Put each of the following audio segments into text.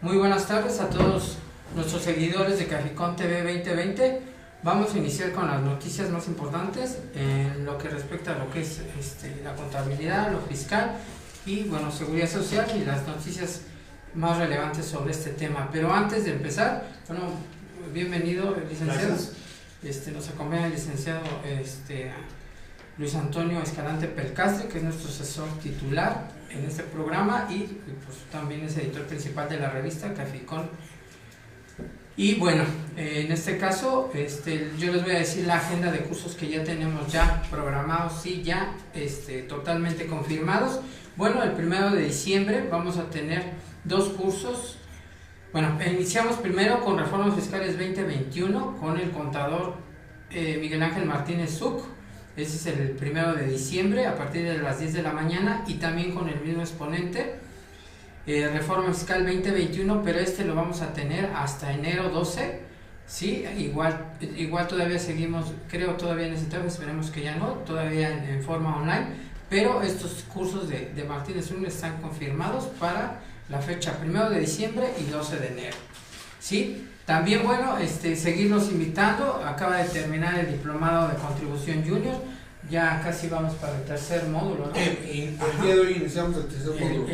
Muy buenas tardes a todos nuestros seguidores de Cafecon TV 2020. Vamos a iniciar con las noticias más importantes en lo que respecta a lo que es la contabilidad, lo fiscal y bueno, seguridad social y las noticias más relevantes sobre este tema. Pero antes de empezar, bueno, bienvenido licenciado. Nos acompaña el licenciado Luis Antonio Escalante Pelcastre, que es nuestro asesor titular en este programa y pues también es editor principal de la revista Cafecon. Y bueno, en este caso yo les voy a decir la agenda de cursos que ya tenemos ya programados y ya totalmente confirmados. Bueno, el 1 de diciembre vamos a tener dos cursos. Bueno, iniciamos primero con Reformas Fiscales 2021 con el contador Miguel Ángel Martínez Zuc. Ese es el 1 de diciembre a partir de las 10 de la mañana y también con el mismo exponente, Reforma Fiscal 2021, pero lo vamos a tener hasta enero 12, ¿sí? Igual todavía seguimos, creo todavía en ese tema, esperemos que ya no, todavía en forma online, pero estos cursos de Martínez Zuc están confirmados para la fecha 1 de diciembre y 12 de enero, ¿sí? También, bueno, seguirnos invitando. Acaba de terminar el diplomado de contribución junior, ya casi vamos para el tercer módulo, ¿no? El día de hoy iniciamos el tercer módulo.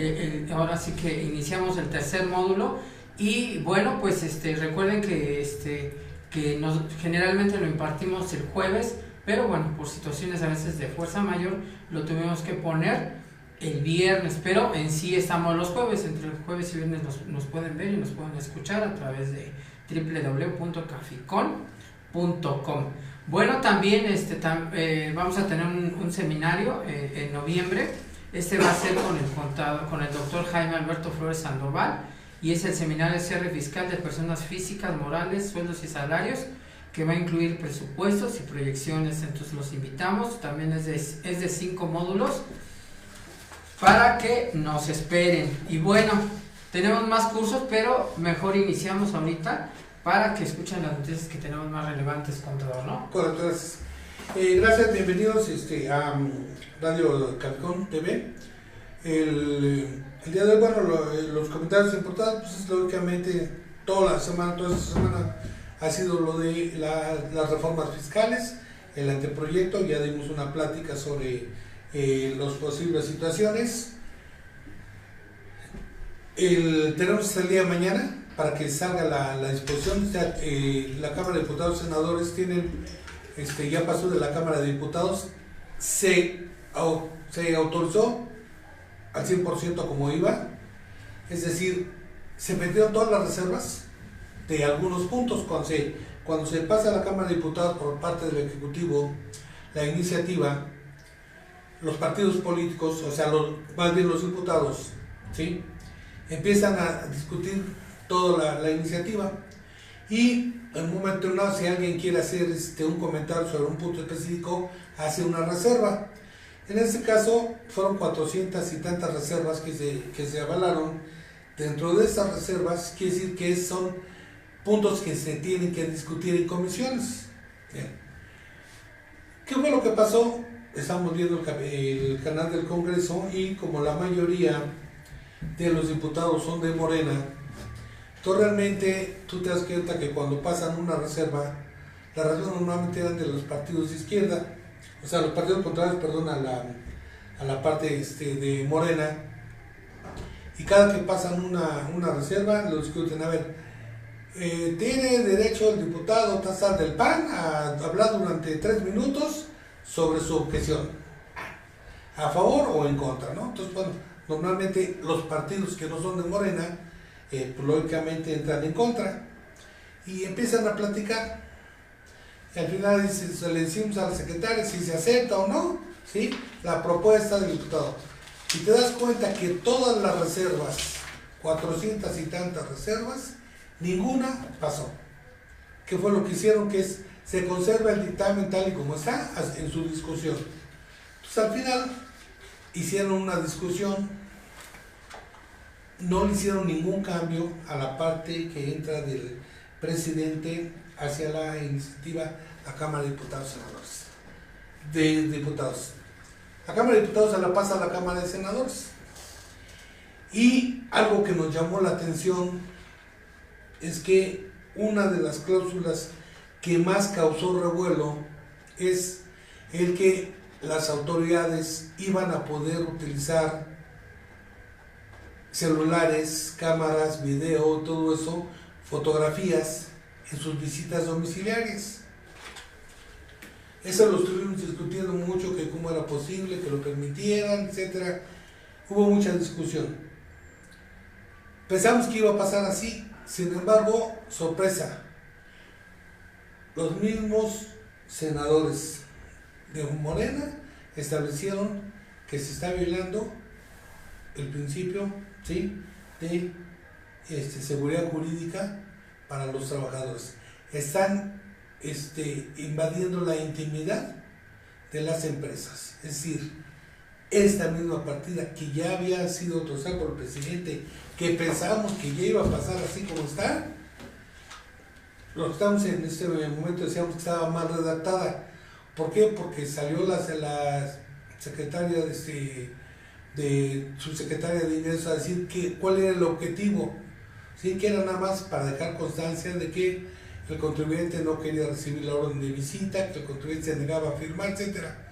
Ahora sí que iniciamos el tercer módulo y bueno, pues recuerden que generalmente lo impartimos el jueves, pero bueno, por situaciones a veces de fuerza mayor lo tuvimos que poner el viernes, pero en sí estamos los jueves. Entre el jueves y viernes nos pueden ver y nos pueden escuchar a través de www.cafecon.com. Bueno, también vamos a tener un seminario en noviembre. Va a ser con el doctor Jaime Alberto Flores Sandoval y es el seminario de cierre fiscal de personas físicas, morales, sueldos y salarios, que va a incluir presupuestos y proyecciones. Entonces los invitamos. También es de 5 módulos para que nos esperen. Y bueno, tenemos más cursos, pero mejor iniciamos ahorita para que escuchen las noticias que tenemos más relevantes, contador, ¿no? Correcto, gracias. Gracias, bienvenidos a Radio Cafecon TV. El día de hoy, bueno, los comentarios importantes, pues es lógicamente toda esta semana ha sido lo de las reformas fiscales, el anteproyecto. Ya dimos una plática sobre las posibles situaciones. Tenemos hasta el día de mañana para que salga la disposición. La Cámara de Diputados y Senadores ya pasó de la Cámara de Diputados, se autorizó al 100% como iba, es decir, se metieron todas las reservas de algunos puntos. Cuando se pasa a la Cámara de Diputados por parte del Ejecutivo la iniciativa, los partidos políticos, o sea, más bien los diputados, ¿sí?, empiezan a discutir toda la iniciativa y en un momento dado, si alguien quiere hacer un comentario sobre un punto específico, hace una reserva. En este caso fueron 400 y tantas reservas que se avalaron. Dentro de estas reservas quiere decir que son puntos que se tienen que discutir en comisiones. Bien. ¿Qué fue lo que pasó? Estamos viendo el canal del Congreso y como la mayoría de los diputados son de Morena, entonces realmente tú te das cuenta que cuando pasan una reserva, las reservas normalmente eran de los partidos de izquierda, o sea, los partidos contrarios, perdón, a la parte de Morena, y cada que pasan una reserva, lo discuten. A ver, tiene derecho el diputado Tazar del PAN a hablar durante 3 minutos sobre su objeción, a favor o en contra, ¿no? Entonces, bueno, normalmente los partidos que no son de Morena, pues, lógicamente entran en contra y empiezan a platicar. Y al final se le decimos a la secretaria si se acepta o no, ¿sí?, la propuesta del diputado. Y te das cuenta que todas las reservas, 400 y tantas reservas, ninguna pasó. ¿Qué fue lo que hicieron? Se conserva el dictamen tal y como está en su discusión. Entonces al final hicieron una discusión, no le hicieron ningún cambio a la parte que entra del presidente hacia la iniciativa a Cámara de Diputados y Senadores. De diputados. La Cámara de Diputados se la pasa a la Cámara de Senadores. Y algo que nos llamó la atención es que una de las cláusulas que más causó revuelo es el que las autoridades iban a poder utilizar celulares, cámaras, video, todo eso, fotografías en sus visitas domiciliarias. Eso lo estuvimos discutiendo mucho, que cómo era posible que lo permitieran, etcétera. Hubo mucha discusión. Pensamos que iba a pasar así, sin embargo, sorpresa. Los mismos senadores de Morena establecieron que se está violando el principio, ¿sí?, de seguridad jurídica para los trabajadores. Están invadiendo la intimidad de las empresas. Es decir, esta misma partida que ya había sido autorizada por el presidente, que pensábamos que ya iba a pasar así como está, lo que estamos en este momento decíamos que estaba mal redactada. ¿Por qué? Porque salió la secretaria de subsecretaria de Ingresos a decir cuál era el objetivo, ¿sí?, que era nada más para dejar constancia de que el contribuyente no quería recibir la orden de visita, que el contribuyente se negaba a firmar, etcétera.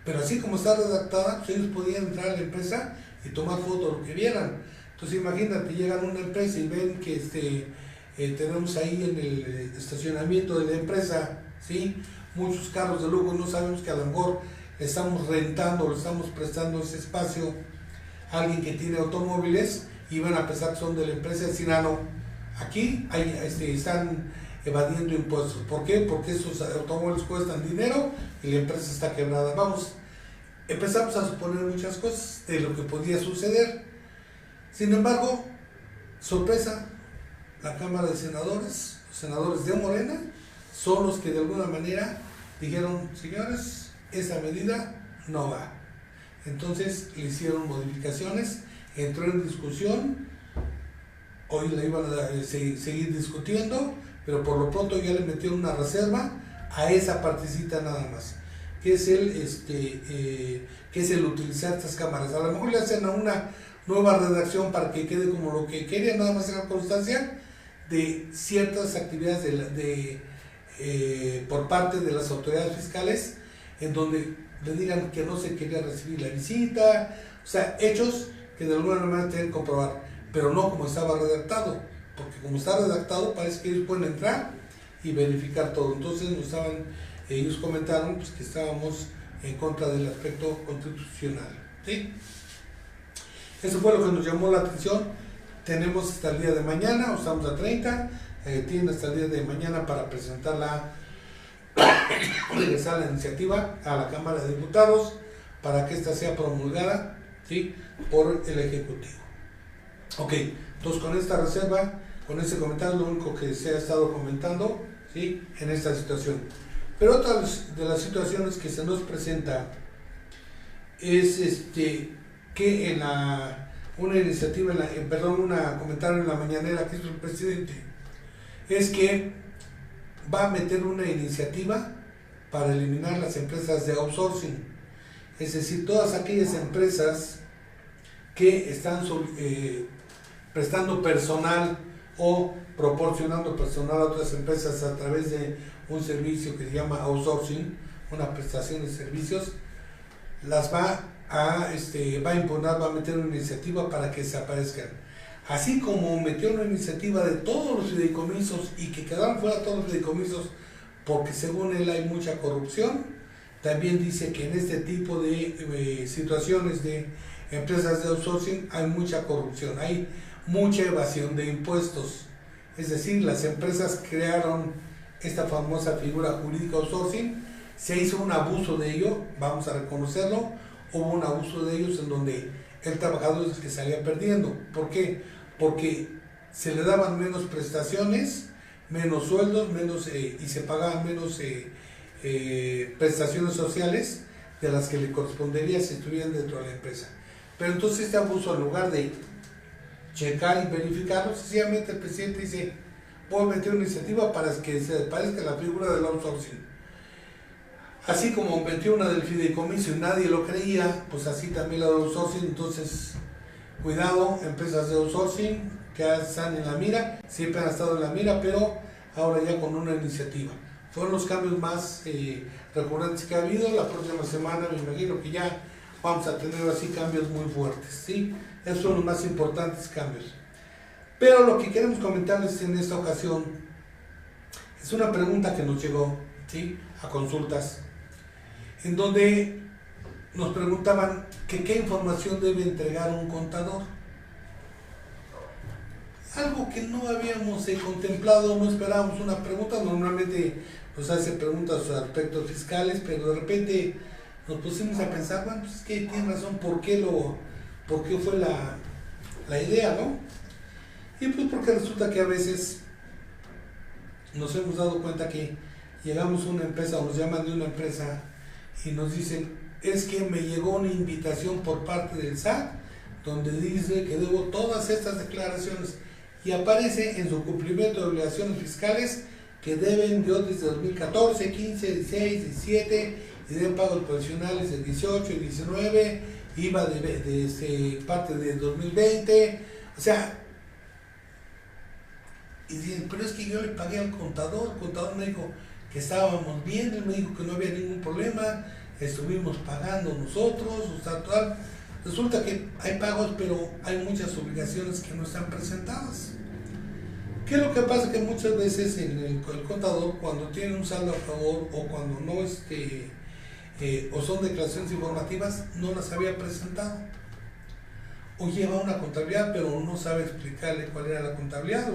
Pero así como está redactada, pues ellos podían entrar a la empresa y tomar fotos de lo que vieran. Entonces imagínate, llegan a una empresa y ven que tenemos ahí en el estacionamiento de la empresa, ¿sí?, muchos carros de lujo, no sabemos que a lo mejor le estamos rentando, le estamos prestando ese espacio a alguien que tiene automóviles y van a pensar que son de la empresa y decir, no, aquí están evadiendo impuestos. ¿Por qué? Porque esos automóviles cuestan dinero y la empresa está quebrada. Empezamos a suponer muchas cosas de lo que podía suceder. Sin embargo, sorpresa, la Cámara de Senadores, los senadores de Morena, son los que de alguna manera dijeron, señores, esa medida no va. Entonces le hicieron modificaciones, entró en discusión, hoy la iban a seguir discutiendo, pero por lo pronto ya le metieron una reserva a esa partecita nada más, que es el utilizar estas cámaras. A lo mejor le hacen a una nueva redacción para que quede como lo que quería, nada más hacer constancia de ciertas actividades por parte de las autoridades fiscales, en donde le digan que no se quería recibir la visita, o sea, hechos que de alguna manera tienen que comprobar, pero no como estaba redactado, porque como está redactado parece que ellos pueden entrar y verificar todo. Entonces ellos comentaron pues, que estábamos en contra del aspecto constitucional, ¿sí? Eso fue lo que nos llamó la atención. Tenemos hasta el día de mañana, o estamos a 30, tienen hasta el día de mañana para presentarla, regresar la iniciativa a la Cámara de Diputados para que ésta sea promulgada, ¿sí?, por el Ejecutivo. Ok, entonces con esta reserva, con este comentario, lo único que se ha estado comentando, ¿sí?, en esta situación. Pero otra de las situaciones que se nos presenta es que en una iniciativa, un comentario en la mañanera que hizo el presidente, es que va a meter una iniciativa para eliminar las empresas de outsourcing, es decir, todas aquellas empresas que están prestando personal o proporcionando personal a otras empresas a través de un servicio que se llama outsourcing, una prestación de servicios, las va a imponer, va a meter una iniciativa para que desaparezcan. Así como metió una iniciativa de todos los fideicomisos y que quedaron fuera todos los fideicomisos porque según él hay mucha corrupción, también dice que en este tipo de situaciones de empresas de outsourcing hay mucha corrupción, hay mucha evasión de impuestos. Es decir, las empresas crearon esta famosa figura jurídica outsourcing, se hizo un abuso de ello, vamos a reconocerlo, hubo un abuso de ellos en donde el trabajador es el que salía perdiendo. ¿Por qué? Porque se le daban menos prestaciones, menos sueldos, y se pagaban menos prestaciones sociales de las que le correspondería si estuvieran dentro de la empresa. Pero entonces este abuso, en lugar de checar y verificarlo, sencillamente el presidente dice, voy a meter una iniciativa para que se parezca la figura del outsourcing. Así como metió una del fideicomiso y nadie lo creía, pues así también la del outsourcing. Entonces cuidado, empresas de outsourcing que están en la mira, siempre han estado en la mira, pero ahora ya con una iniciativa. Fueron los cambios más recurrentes que ha habido. La próxima semana me imagino que ya vamos a tener así cambios muy fuertes, ¿sí? Esos son los más importantes cambios. Pero lo que queremos comentarles en esta ocasión es una pregunta que nos llegó, ¿sí?, a consultas, en donde nos preguntaban que qué información debe entregar un contador. Algo que no habíamos contemplado, no esperábamos una pregunta. Normalmente nos hace preguntas a aspectos fiscales, pero de repente nos pusimos a pensar, bueno, pues es que tiene razón, ¿por qué fue la idea, no? Y pues porque resulta que a veces nos hemos dado cuenta que llegamos a una empresa o nos llaman de una empresa y nos dicen, es que me llegó una invitación por parte del SAT donde dice que debo todas estas declaraciones y aparece en su cumplimiento de obligaciones fiscales que deben yo desde 2014, 15, 16, 17 y deben pagos profesionales de 18 y 19, IVA de parte de 2020, o sea, y dicen, pero es que yo le pagué al contador, el contador me dijo que estábamos bien, él me dijo que no había ningún problema, estuvimos pagando nosotros, o sea, tal. Resulta que hay pagos, pero hay muchas obligaciones que no están presentadas. ¿Qué es lo que pasa? Que muchas veces el contador, cuando tiene un saldo a favor o cuando no o son declaraciones informativas, no las había presentado. O lleva una contabilidad, pero no sabe explicarle cuál era la contabilidad.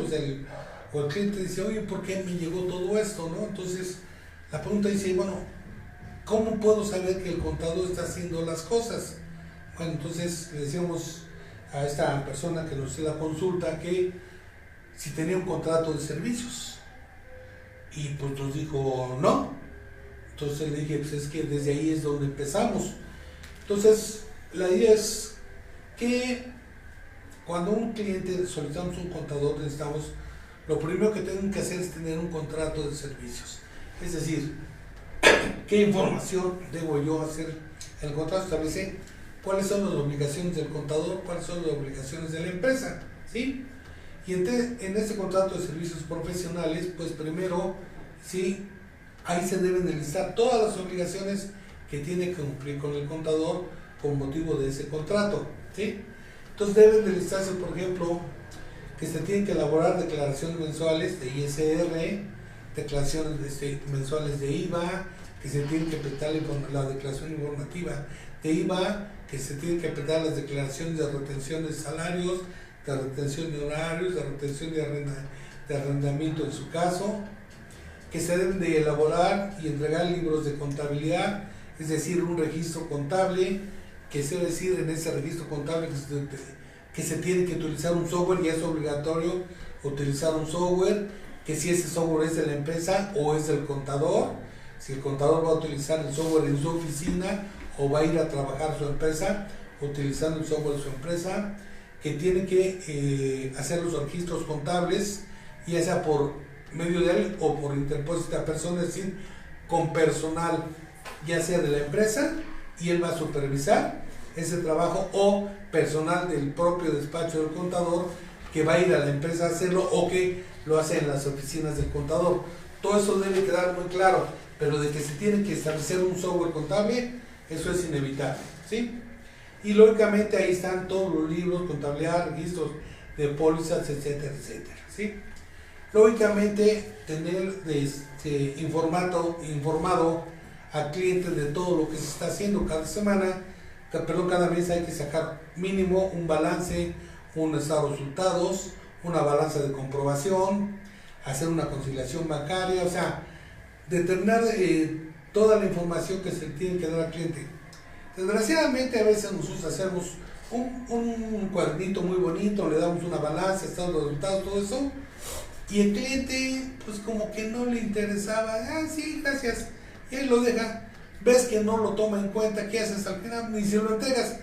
O el cliente dice, oye, ¿por qué me llegó todo esto, no? Entonces, la pregunta dice, bueno, ¿cómo puedo saber que el contador está haciendo las cosas? Bueno, entonces le decíamos a esta persona que nos hizo la consulta que si tenía un contrato de servicios. Y pues nos dijo, no. Entonces le dije, pues es que desde ahí es donde empezamos. Entonces, la idea es que cuando un cliente solicitamos un contador, necesitamos, lo primero que tienen que hacer es tener un contrato de servicios. Es decir, ¿qué información debo yo hacer? El contrato establece cuáles son las obligaciones del contador, cuáles son las obligaciones de la empresa, ¿sí? Y en este contrato de servicios profesionales, pues primero, sí, ahí se deben de listar todas las obligaciones que tiene que cumplir con el contador con motivo de ese contrato, ¿sí? Entonces deben de listarse, por ejemplo, que se tienen que elaborar declaraciones mensuales de ISR, declaraciones mensuales de IVA, que se tienen que presentar la declaración informativa de IVA, que se tienen que presentar las declaraciones de retención de salarios, de retención de horarios, de retención de arrendamiento en su caso, que se deben de elaborar y entregar libros de contabilidad, es decir, un registro contable, que se debe decir en ese registro contable que se tiene que utilizar un software, y es obligatorio utilizar un software, que si ese software es de la empresa o es del contador, si el contador va a utilizar el software en su oficina o va a ir a trabajar a su empresa utilizando el software de su empresa, que tiene que hacer los registros contables, ya sea por medio de él o por interpósita persona, es decir, con personal ya sea de la empresa, y él va a supervisar ese trabajo, o personal del propio despacho del contador que va a ir a la empresa a hacerlo o que lo hace en las oficinas del contador. Todo eso debe quedar muy claro, pero de que se tiene que establecer un software contable, eso es inevitable, ¿sí? Y lógicamente ahí están todos los libros, contabilidad, registros de pólizas, etcétera, etcétera, ¿sí? Lógicamente tener informado al cliente de todo lo que se está haciendo cada semana, cada mes hay que sacar mínimo un balance, un estado de resultados, una balanza de comprobación, hacer una conciliación bancaria, o sea, determinar toda la información que se tiene que dar al cliente. Desgraciadamente a veces nosotros hacemos un cuadernito muy bonito, le damos una balanza, estado de resultados, todo eso, y el cliente pues como que no le interesaba, sí, gracias, y ahí lo deja. Ves que no lo toma en cuenta, ¿qué haces al final? Ni se lo entregas,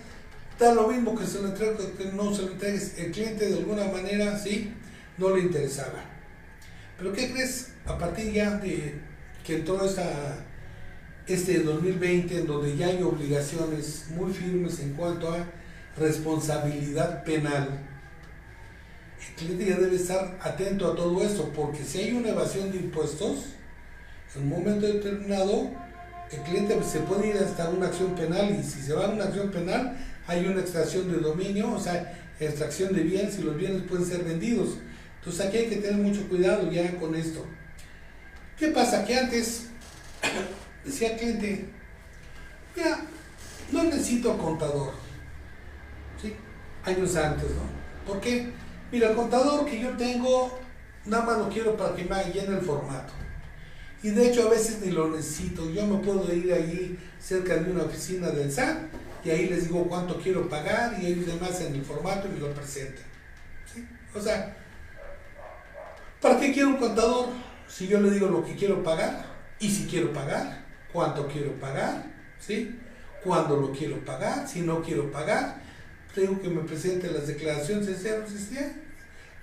da lo mismo que se lo entregue, que no se lo entregues. El cliente de alguna manera, sí, no le interesaba. Pero ¿qué crees? A partir ya de que entró este 2020, en donde ya hay obligaciones muy firmes en cuanto a responsabilidad penal, el cliente ya debe estar atento a todo eso, porque si hay una evasión de impuestos, en un momento determinado, el cliente se puede ir hasta una acción penal, y si se va a una acción penal, hay una extracción de dominio, o sea, extracción de bienes, y los bienes pueden ser vendidos. Entonces aquí hay que tener mucho cuidado ya con esto. ¿Qué pasa? Que antes decía el cliente, mira, no necesito contador, ¿sí? Años antes, ¿no? ¿Por qué? Mira, el contador que yo tengo, nada más lo quiero para que me llene el formato. Y de hecho a veces ni lo necesito, yo me puedo ir ahí cerca de una oficina del SAT, y ahí les digo cuánto quiero pagar, y ellos demás en el formato y me lo presentan, ¿sí? O sea, ¿para qué quiero un contador? Si yo le digo lo que quiero pagar, y si quiero pagar, cuánto quiero pagar, ¿sí? Cuándo lo quiero pagar, si no quiero pagar, tengo que me presente las declaraciones de cero, ¿sí?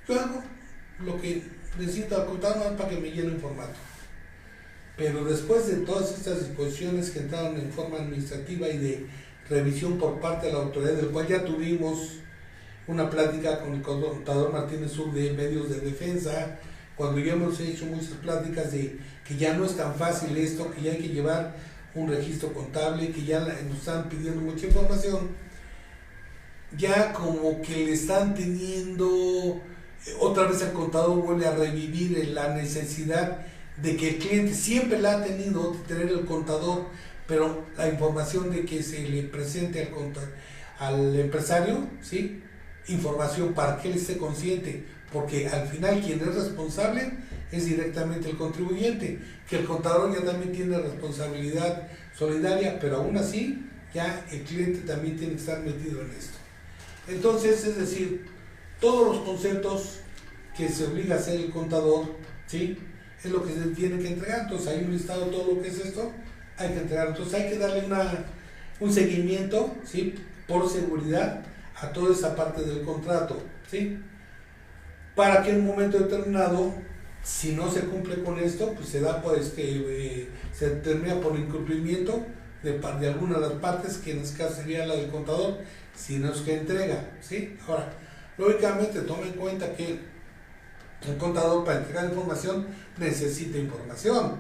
Yo hago lo que necesito al contador para que me llene un formato. Pero después de todas estas disposiciones que entraron en forma administrativa y de revisión por parte de la autoridad, del cual ya tuvimos una plática con el contador Martínez Sur de Medios de Defensa, cuando ya hemos hecho muchas pláticas de que ya no es tan fácil esto, que ya hay que llevar un registro contable, que ya nos están pidiendo mucha información, ya como que le están teniendo, otra vez el contador vuelve a revivir la necesidad de que el cliente siempre la ha tenido, de tener el contador, pero la información de que se le presente al empresario, ¿sí? Información para que él esté consciente, porque al final quien es responsable es directamente el contribuyente, que el contador ya también tiene responsabilidad solidaria, pero aún así ya el cliente también tiene que estar metido en esto. Entonces, es decir, todos los conceptos que se obliga a hacer el contador, ¿sí? Es lo que se tiene que entregar. Entonces hay un listado de todo lo que es esto, hay que entregar. Entonces hay que darle un seguimiento, ¿sí? Por seguridad a toda esa parte del contrato, ¿sí? Para que en un momento determinado, si no se cumple con esto, pues se da se termina por incumplimiento de alguna de las partes, que en este caso sería la del contador, si no es que entrega, ¿sí? Ahora, lógicamente tome en cuenta que el contador, para entregar información, necesita información.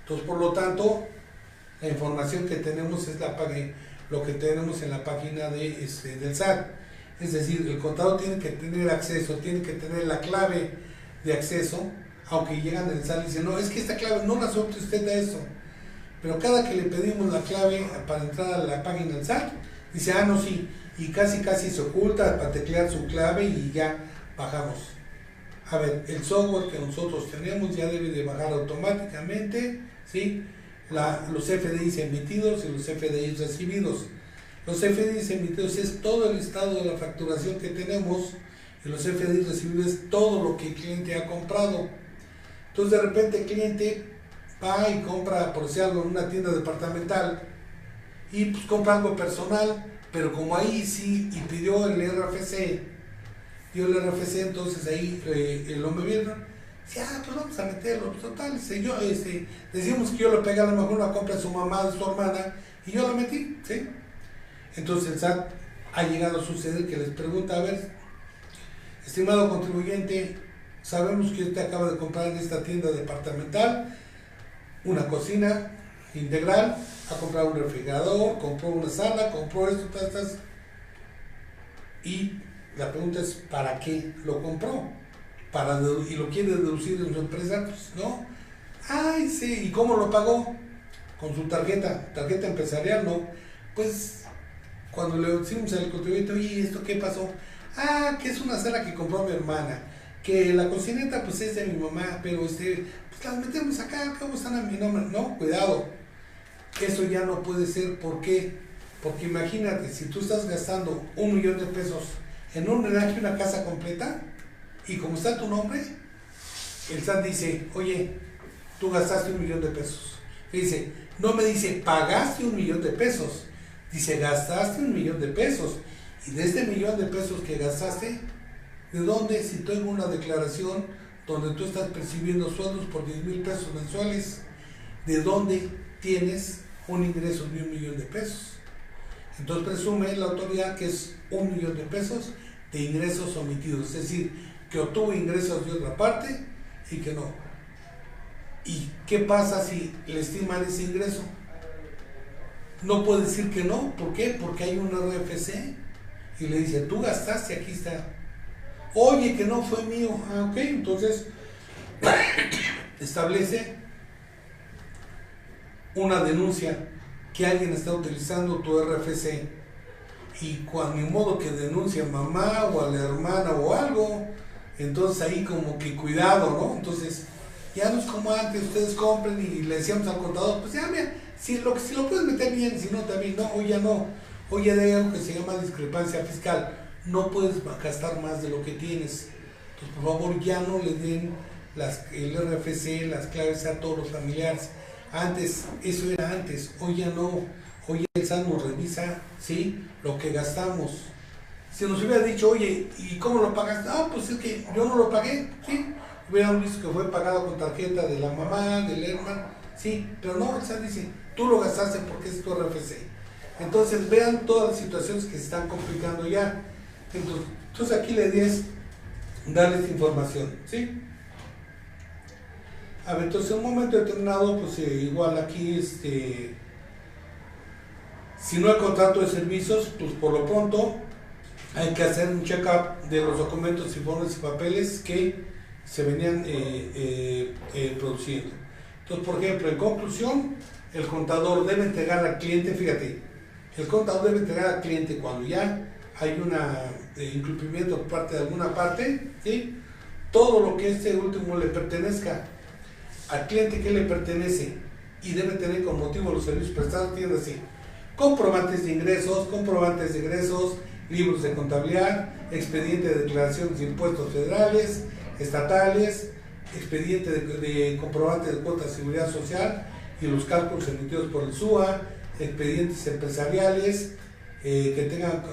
Entonces, por lo tanto, la información que tenemos es lo que tenemos en la página del SAT. Es decir, el contador tiene que tener acceso, tiene que tener la clave de acceso, aunque llegan al SAT y dicen, no, es que esta clave no la suelte usted a eso. Pero cada que le pedimos la clave para entrar a la página del SAT, dice, ah, no, sí, y casi se oculta para teclear su clave y ya bajamos. A ver, el software que nosotros tenemos ya debe de bajar automáticamente, ¿sí? Los FDIs emitidos y los FDIs recibidos. Los FDIs emitidos es todo el estado de la facturación que tenemos, y los FDIs recibidos es todo lo que el cliente ha comprado. Entonces, de repente el cliente va y compra, por decir algo, en una tienda departamental, y pues compra algo personal, pero como ahí sí, y pidió el RFC, entonces ahí lo movieron, dice, pues vamos a meterlo, pues total, decimos que yo lo pegué, a lo mejor una compra de su mamá, de su hermana, y yo lo metí, ¿sí? Entonces el SAT ha llegado a suceder que les pregunta, a ver, estimado contribuyente, sabemos que usted acaba de comprar en esta tienda departamental una cocina integral, ha comprado un refrigerador, compró una sala, compró esto, y la pregunta es, ¿para qué lo compró? ¿Y lo quiere deducir en su empresa? Pues no. Ay, sí, ¿y cómo lo pagó? Con su tarjeta empresarial, no. Pues cuando le decimos al contribuyente, oye, ¿esto qué pasó? Que es una sala que compró mi hermana, que la cocineta pues es de mi mamá, pero pues las metemos acá, ¿cómo están a mi nombre? No, cuidado, eso ya no puede ser. ¿Por qué? Porque imagínate, si tú estás gastando 1 millón de pesos en un drenaje, una casa completa, y como está tu nombre, el SAT dice, oye, tú gastaste 1 millón de pesos. Y dice, no me dice, pagaste 1 millón de pesos, dice, gastaste 1 millón de pesos. Y de este 1 millón de pesos que gastaste, ¿de dónde? Si tengo una declaración donde tú estás percibiendo sueldos por 10,000 pesos mensuales, ¿de dónde tienes un ingreso de 1 millón de pesos? Entonces presume la autoridad que es 1,000,000 de pesos de ingresos omitidos, es decir, que obtuvo ingresos de otra parte y que no. ¿Y qué pasa si le estiman ese ingreso? No puede decir que no. ¿Por qué? Porque hay un RFC y le dice, tú gastaste, aquí está. Oye, que no fue mío. Ah, ok, entonces establece una denuncia que alguien está utilizando tu RFC, y cuando ni modo que denuncia a mamá o a la hermana o algo, entonces ahí como que cuidado, ¿no? Entonces ya no es como antes, ustedes compren y le decíamos al contador, pues ya mira, si lo puedes meter bien, si no también, no, hoy ya no, hoy ya hay algo que se llama discrepancia fiscal, no puedes gastar más de lo que tienes. Entonces por favor ya no le den el RFC, las claves a todos los familiares. Antes, eso era antes, hoy ya no, hoy el SAT nos revisa, ¿sí?, lo que gastamos. Si nos hubiera dicho, oye, ¿y cómo lo pagaste? Ah, pues es que yo no lo pagué, ¿sí? Hubieran visto que fue pagado con tarjeta de la mamá, del hermano, sí, pero no, el SAT dice, tú lo gastaste porque es tu RFC. Entonces vean todas las situaciones que se están complicando ya. Entonces aquí la idea es darles información, ¿sí? A ver, entonces en un momento determinado, pues igual aquí, si no hay contrato de servicios, pues por lo pronto hay que hacer un check-up de los documentos, informes y papeles que se venían produciendo. Entonces, por ejemplo, en conclusión, el contador debe entregar al cliente, fíjate, el contador debe entregar al cliente cuando ya hay un incumplimiento por parte de alguna parte, ¿sí?, todo lo que este último le pertenezca al cliente que le pertenece, y debe tener como motivo los servicios prestados, tiene así: comprobantes de ingresos, comprobantes de egresos, libros de contabilidad, expediente de declaraciones de impuestos federales, estatales, expediente de comprobante de cuotas de seguridad social y los cálculos emitidos por el SUA, expedientes empresariales que tengan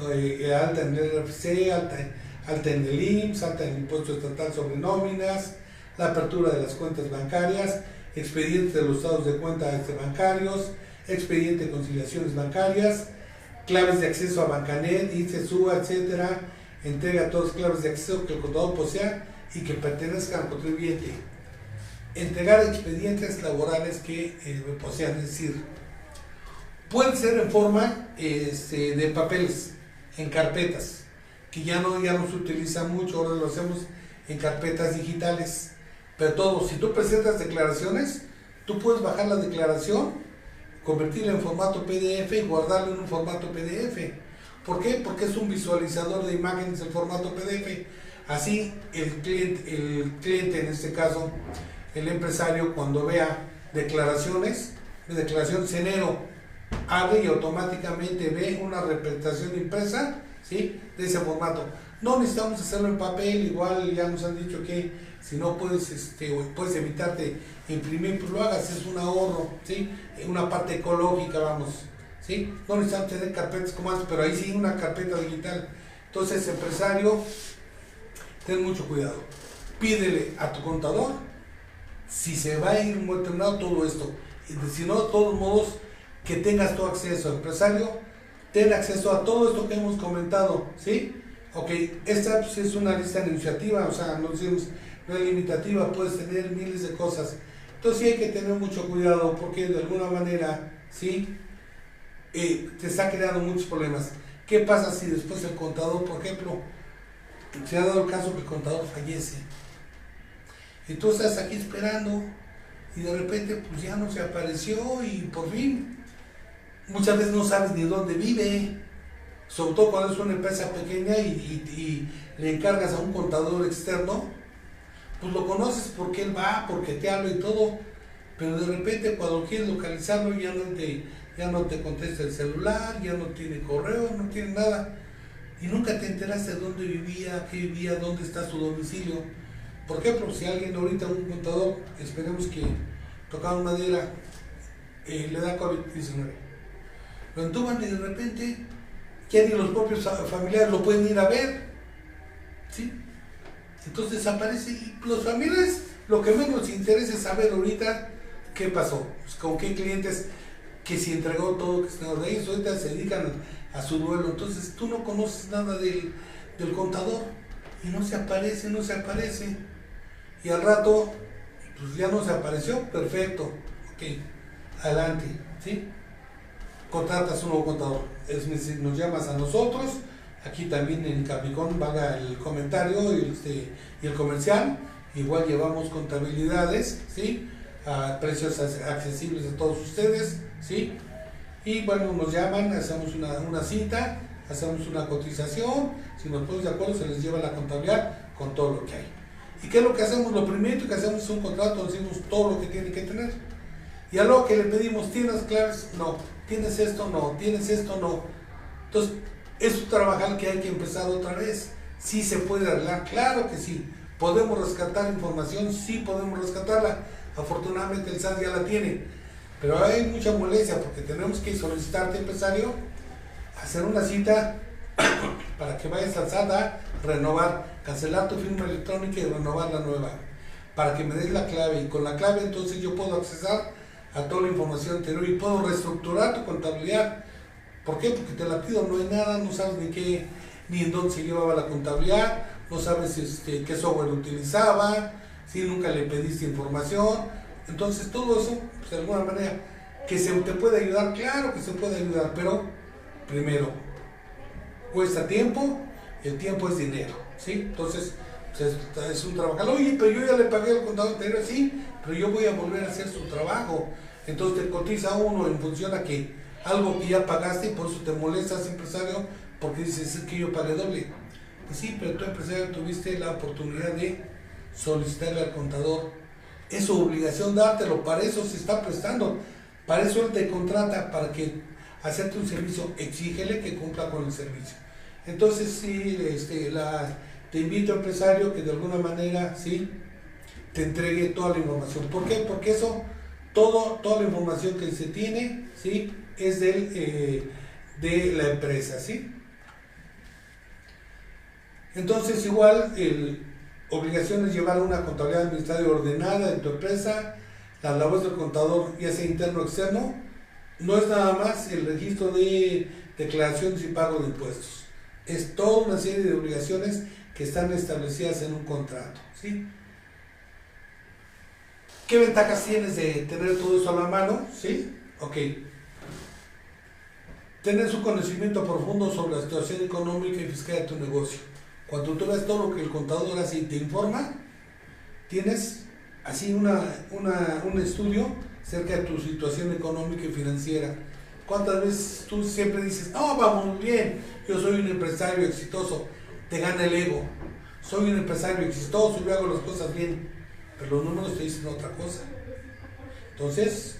alta en el RFC, alta en el IMSS, alta en el impuesto estatal sobre nóminas, la apertura de las cuentas bancarias, expedientes de los estados de cuenta bancarios, expediente de conciliaciones bancarias, claves de acceso a Bancanet, ICE, SUA, etcétera, entrega todas las claves de acceso que el contador posea y que pertenezcan al contribuyente. Entregar expedientes laborales que posean, es decir, pueden ser en forma de papeles, en carpetas, que ya no se utiliza mucho, ahora lo hacemos en carpetas digitales. Pero todo, si tú presentas declaraciones, tú puedes bajar la declaración, convertirla en formato PDF y guardarla en un formato PDF. ¿Por qué? Porque es un visualizador de imágenes en formato PDF. Así el cliente, en este caso, el empresario, cuando vea declaraciones de enero, abre y automáticamente ve una representación impresa, ¿sí?, de ese formato. No necesitamos hacerlo en papel, igual ya nos han dicho que si no puedes, puedes evitarte imprimir, pues lo hagas, es un ahorro, ¿sí?, una parte ecológica, vamos, ¿sí? No necesitamos tener carpetas como antes, pero ahí sí una carpeta digital. Entonces, empresario, ten mucho cuidado, pídele a tu contador si se va a ir muy determinado todo esto, y si no, de todos modos, que tengas tu acceso. Empresario, ten acceso a todo esto que hemos comentado, ¿sí? Ok, esta pues, es una lista de iniciativa, o sea, no es limitativa, puedes tener miles de cosas. Entonces sí hay que tener mucho cuidado, porque de alguna manera, ¿sí?, te está creando muchos problemas. ¿Qué pasa si después el contador, por ejemplo, se ha dado el caso que el contador fallece? Y tú estás aquí esperando y de repente pues ya no se apareció y por fin, muchas veces no sabes ni dónde vive, sobre todo cuando es una empresa pequeña y le encargas a un contador externo, pues lo conoces porque él va, porque te habla y todo, pero de repente cuando quieres localizarlo ya no te contesta el celular, ya no tiene correo, no tiene nada, y nunca te enteraste de dónde vivía, qué vivía, dónde está su domicilio. Por ejemplo, si alguien ahorita, un contador, esperemos que tocando madera, le da COVID-19, lo entuban y de repente ya ni los propios familiares lo pueden ir a ver, ¿sí? Entonces desaparece, y los familiares lo que menos les interesa es saber ahorita qué pasó, pues, con qué clientes, que si entregó todo, que si no, de ellos ahorita se dedican a su duelo, entonces tú no conoces nada del contador, y no se aparece, y al rato, pues ya no se apareció, perfecto, ok, adelante, ¿sí? Contratas un nuevo contador, es decir, nos llamas a nosotros, aquí también en Capicón valga el comentario y el comercial, igual llevamos contabilidades, ¿sí? A precios accesibles a todos ustedes, ¿sí? Y bueno, nos llaman, hacemos una cita, hacemos una cotización, si nos ponemos de acuerdo se les lleva la contabilidad con todo lo que hay. ¿Y qué es lo que hacemos? Lo primero que hacemos es un contrato, decimos todo lo que tiene que tener. Y a lo que le pedimos, ¿tienes claves? No. ¿Tienes esto? No. ¿Tienes esto? No. Entonces, es un trabajar que hay que empezar otra vez. ¿Sí se puede arreglar? Claro que sí. ¿Podemos rescatar información? Sí podemos rescatarla. Afortunadamente el SAT ya la tiene. Pero hay mucha molestia porque tenemos que solicitarte, empresario, hacer una cita para que vayas al SAT a renovar, cancelar tu firma electrónica y renovar la nueva, para que me des la clave, y con la clave entonces yo puedo accesar a toda la información anterior y puedo reestructurar tu contabilidad. ¿Por qué? Porque te la pido, no hay nada, no sabes ni en dónde se llevaba la contabilidad, no sabes qué software utilizaba, si nunca le pediste información. Entonces todo eso, pues, de alguna manera, que se te puede ayudar, claro que se puede ayudar, pero primero, cuesta tiempo, el tiempo es dinero, ¿sí? Entonces, pues, es un trabajo. Oye, pero yo ya le pagué al contador anterior, sí, pero yo voy a volver a hacer su trabajo. Entonces te cotiza uno en función a que algo que ya pagaste, y por eso te molestas, empresario, porque dices, es que yo pagué doble. Pues sí, pero tú, empresario, tuviste la oportunidad de solicitarle al contador. Es su obligación dártelo, para eso se está prestando, para eso él te contrata, para que hacerte un servicio, exígele que cumpla con el servicio. Entonces sí, te invito, empresario, que de alguna manera sí te entregue toda la información. ¿Por qué? Porque eso, toda la información que se tiene, sí, es de la empresa, ¿sí? Entonces igual, obligación es llevar una contabilidad administrativa ordenada en tu empresa. Las labores del contador, ya sea interno o externo, no es nada más el registro de declaraciones y pago de impuestos. Es toda una serie de obligaciones que están establecidas en un contrato, ¿sí? ¿Qué ventajas tienes de tener todo eso a la mano? ¿Sí? Ok. Tener un conocimiento profundo sobre la situación económica y fiscal de tu negocio. Cuando tú ves todo lo que el contador hace y te informa, tienes así un estudio acerca de tu situación económica y financiera. ¿Cuántas veces tú siempre dices, no, vamos muy bien, yo soy un empresario exitoso? Te gana el ego. Soy un empresario exitoso, yo hago las cosas bien, pero los números te dicen otra cosa. Entonces,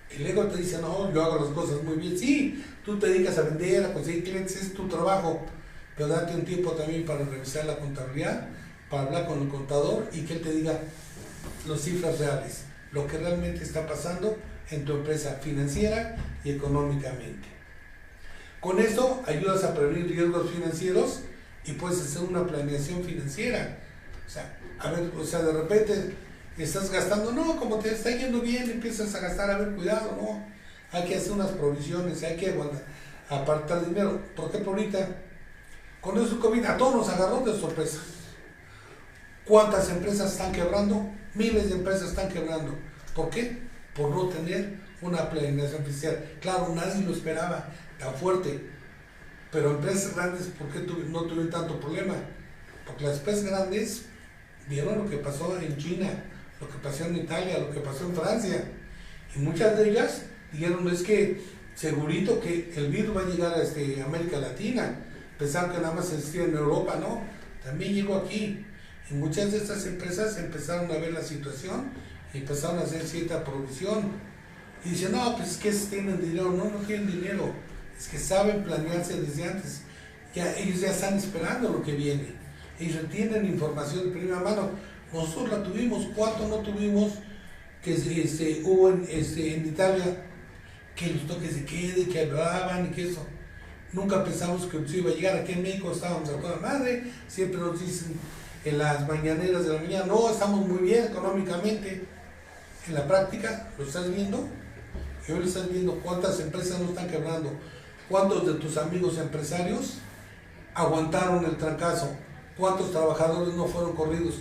el ego te dice, no, yo hago las cosas muy bien. Sí, tú te dedicas a vender, a conseguir clientes, es tu trabajo, pero date un tiempo también para revisar la contabilidad, para hablar con el contador y que él te diga las cifras reales, lo que realmente está pasando en tu empresa financiera y económicamente. Con esto ayudas a prevenir riesgos financieros y puedes hacer una planeación financiera. O sea, de repente estás gastando, no, como te está yendo bien, empiezas a gastar, a ver, cuidado, no, hay que hacer unas provisiones, hay que apartar dinero. ¿Por qué? Por ahorita, con eso COVID, a todos nos agarró de sorpresa. ¿Cuántas empresas están quebrando? Miles de empresas están quebrando. ¿Por qué? Por no tener una planeación fiscal. Claro, nadie lo esperaba tan fuerte, pero empresas grandes, ¿por qué no tuvieron tanto problema? Porque las empresas grandes vieron lo que pasó en China, lo que pasó en Italia, lo que pasó en Francia, y muchas de ellas dijeron, es que segurito que el virus va a llegar a América Latina. Pensaron que nada más existía en Europa, no, también llegó aquí. Y muchas de estas empresas empezaron a ver la situación y empezaron a hacer cierta provisión. Y dicen, no, pues es que tienen dinero. No, no tienen dinero. Es que saben planearse desde antes. Ellos ya están esperando lo que viene. Ellos tienen información de primera mano. Nosotros la tuvimos. ¿Cuánto no tuvimos que hubo en Italia? Que los toques de quede, que hablaban y que eso. Nunca pensamos que se iba a llegar. Aquí en México estábamos a toda madre. Siempre nos dicen en las mañaneras de la mañana, no, estamos muy bien económicamente. En la práctica, ¿lo estás viendo? Y hoy estás viendo cuántas empresas no están quebrando, cuántos de tus amigos empresarios aguantaron el trancazo, cuántos trabajadores no fueron corridos,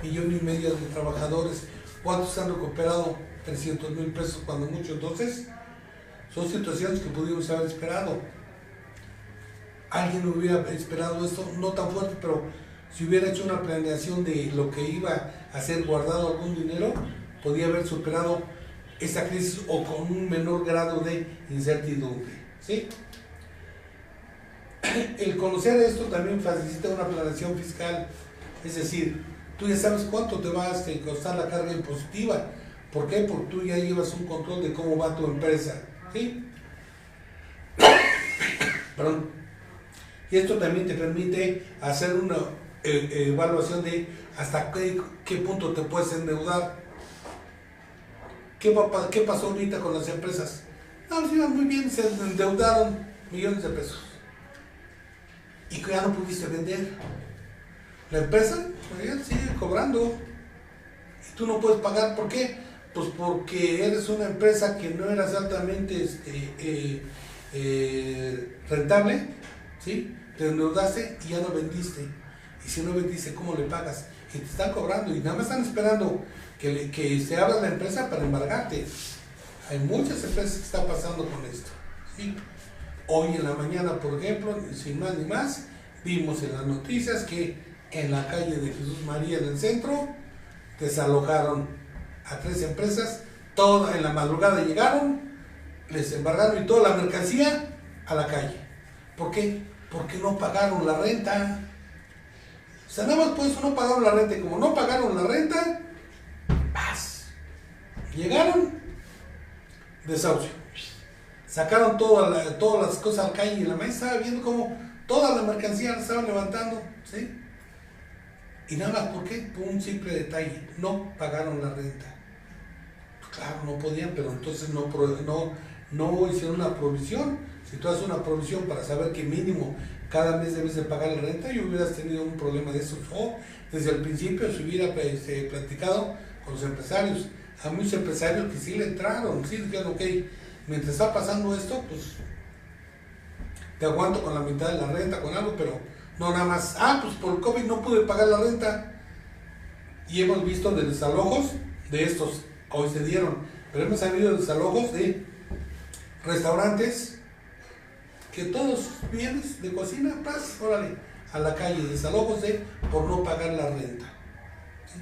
1.5 millones de trabajadores, cuántos han recuperado 300,000 pesos cuando mucho. Entonces, son situaciones que pudimos haber esperado. Alguien hubiera esperado esto, no tan fuerte, pero si hubiera hecho una planeación de lo que iba a ser guardado algún dinero, podía haber superado esta crisis o con un menor grado de incertidumbre, ¿sí? El conocer esto también facilita una planeación fiscal, es decir, tú ya sabes cuánto te va a costar la carga impositiva. ¿Por qué? Porque tú ya llevas un control de cómo va tu empresa, ¿sí? Perdón. Y esto también te permite hacer una evaluación de hasta qué punto te puedes endeudar. ¿Qué pasó ahorita con las empresas? No, se iban muy bien, se endeudaron millones de pesos. Y que ya no pudiste vender. La empresa ya sigue cobrando. Y tú no puedes pagar. ¿Por qué? Pues porque eres una empresa que no eras altamente rentable, ¿sí? Te endeudaste y ya no vendiste. Y si no vendiste, ¿cómo le pagas? Y te están cobrando y nada más están esperando que se abra la empresa para embargarte. Hay muchas empresas que están pasando con esto, ¿sí? Hoy en la mañana, por ejemplo, sin más ni más, vimos en las noticias que en la calle de Jesús María, en el centro, desalojaron a 3 empresas, toda en la madrugada llegaron, les embargaron y toda la mercancía a la calle. ¿Por qué? Porque no pagaron la renta. O sea, nada más por eso no pagaron la renta, y como no pagaron la renta, ¡paz! Llegaron, desahucio. Sacaron todas las cosas a la calle y la maestra estaba viendo cómo toda la mercancía la estaban levantando, ¿sí? Y nada más, ¿por qué? Por un simple detalle, no pagaron la renta. Claro, no podían, pero entonces no hicieron una provisión. Si tú haces una provisión para saber que mínimo cada mes debes de pagar la renta, y hubieras tenido un problema de eso. O desde el principio se hubiera platicado con los empresarios. Hay muchos empresarios que sí le entraron, sí dijeron, ok, mientras está pasando esto, pues te aguanto con la mitad de la renta, con algo, pero no nada más, pues por el COVID no pude pagar la renta. Y hemos visto de desalojos de estos, hoy se dieron, pero hemos sabido desalojos de restaurantes, que todos bienes de cocina, órale, a la calle, desalojos por no pagar la renta. ¿Sí?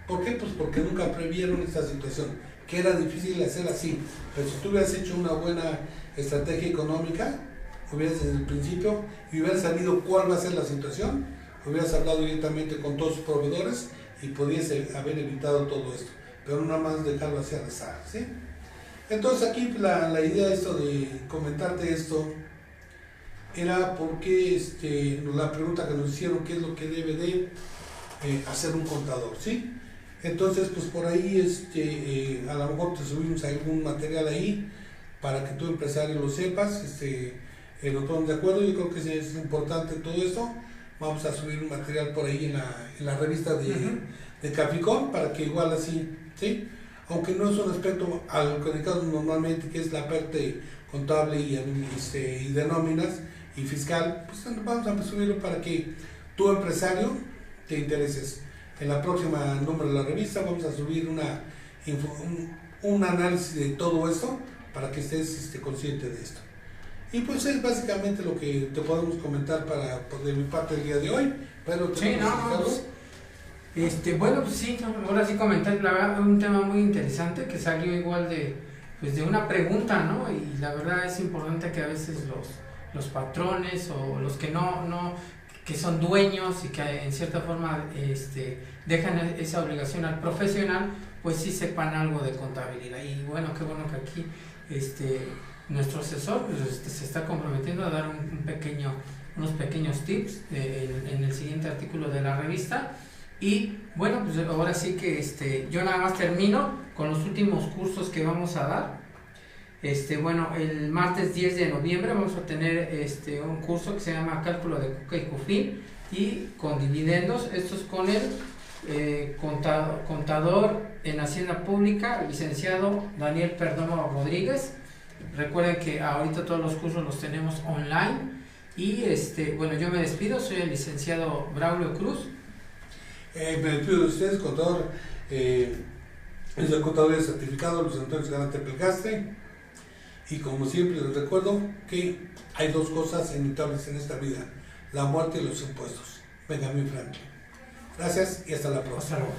¿Por qué? Pues porque nunca previeron esta situación, que era difícil hacer así, pero si tú hubieras hecho una buena estrategia económica, hubieras desde el principio, y hubieras sabido cuál va a ser la situación, hubieras hablado directamente con todos sus proveedores y podías haber evitado todo esto, pero no nada más dejarlo así al azar, ¿sí? Entonces aquí la idea de comentarte esto era porque la pregunta que nos hicieron, qué es lo que debe de hacer un contador, ¿sí? Entonces, pues por ahí, a lo mejor te subimos algún material ahí para que tú, empresario, lo sepas, nos ponemos de acuerdo. Yo creo que es importante todo esto. Vamos a subir un material por ahí en la revista de Caficón, para que igual así, ¿sí? Aunque no es un aspecto al que dedicamos normalmente, que es la parte contable y de nóminas y fiscal, pues vamos a subirlo para que tu, empresario, te intereses. En la próxima número de la revista vamos a subir un análisis de todo esto para que estés consciente de esto. Y pues es básicamente lo que te podemos comentar de mi parte el día de hoy. Pero sí, bueno, pues sí, ahora sí comentar, la verdad, un tema muy interesante que salió igual de una pregunta, ¿no? Y la verdad es importante que a veces los patrones o los que que son dueños y que en cierta forma dejan esa obligación al profesional, pues sí sepan algo de contabilidad. Y bueno, qué bueno que aquí nuestro asesor se está comprometiendo a dar unos pequeños tips en el siguiente artículo de la revista. Y bueno, pues ahora sí que yo nada más termino con los últimos cursos que vamos a dar. Bueno, el martes 10 de noviembre vamos a tener un curso que se llama Cálculo de Cuca y Cufín y con dividendos. Esto es con contador en Hacienda Pública, licenciado Daniel Perdomo Rodríguez. Recuerden que ahorita todos los cursos los tenemos online. Y bueno, yo me despido, soy el licenciado Braulio Cruz. Me despido de ustedes, contador, es el contador certificado Luis Antonio Escalante Pelgastre. Y como siempre les recuerdo que hay dos cosas inevitables en esta vida: la muerte y los impuestos. Benjamín Franklin. Gracias y hasta la próxima. Hasta luego.